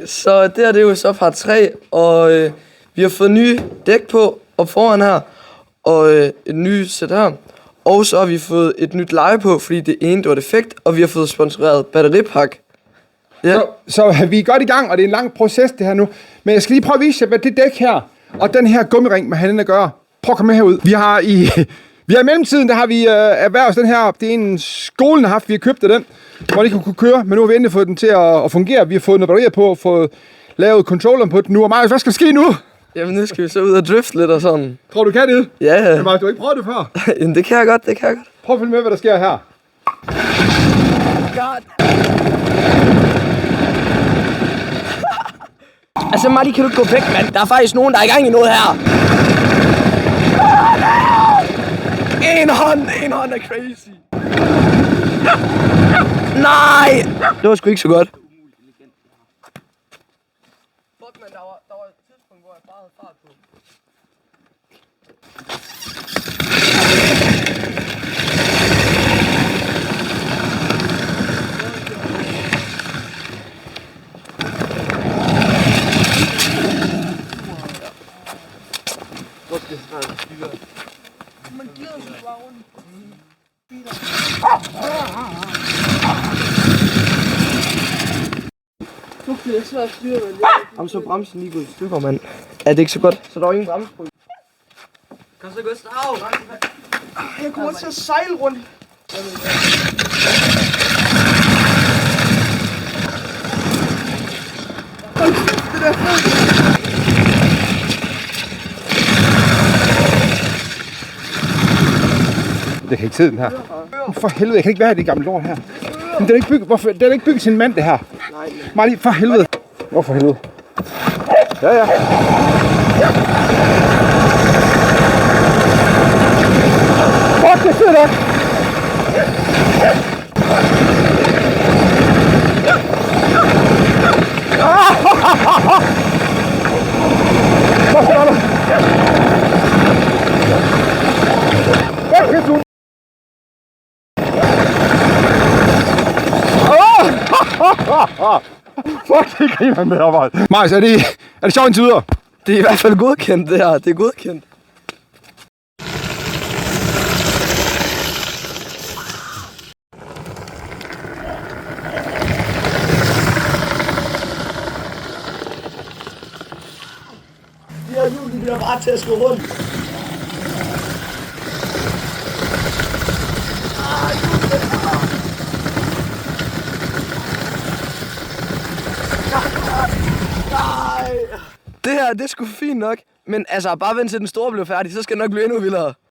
Så det her det er jo så part 3, og vi har fået nye dæk på og foran her, og et nyt sæt her. Og så har vi fået et nyt leje på, fordi det ene det var defekt, og vi har fået sponsoreret batteripak. Ja. Så vi er godt i gang, og det er en lang proces det her nu. Men jeg skal lige prøve at vise jer, hvad det dæk her, og den her gummiring med hinanden at gøre. Prøv at komme med herud. Vi har i mellemtiden, der har vi erhvervet den her, det er en skolen har haft, vi har købt den, hvor de kunne køre, men nu har vi endelig fået den til at fungere. Vi har fået noget batterier på, og fået lavet controlleren på den nu. Og Marius, hvad skal der ske nu? Jamen nu skal vi så ud og drifte lidt og sådan. Tror du kan det? Ja. Men Marius, du har ikke prøvet det før? Jamen det kan jeg godt, Prøv at følge med, hvad der sker her. God. Altså Marty, kan du gå væk, mand? Der er faktisk nogen, der er i gang i noget her. En hånd er crazy. Nej! Det var sgu ikke så godt. Fuck, man, der var et tidspunkt, hvor jeg bare havde fart på. Man gider sig bare rundt. Det er svært at styre, men jamen, så bremsen lige gået i stykker, mand. Er det ikke så godt? Så der er ingen bremse på. Kom så, Gustav! Jeg kommer til at sejle rundt. Det der Jeg kan ikke sidde den her. For helvede, jeg kan ikke være i det gamle lort her. Men den er ikke bygget, hvorfor? Den er ikke bygget til en mand, det her. Nej. Marty, for helvede. Hvorfor helvede? Ja. Fuck, det sidder der. Hvor står der? Fuck, det griner med arbejde. Marius, er det sjovt indtil videre? Det er i hvert fald godkendt, det her. Det er godkendt. De her hjul, de bliver bare til at slå rundt. Det her, det er sgu fint nok. Men altså, bare vent til den store bliver færdig, så skal det nok blive endnu vildere.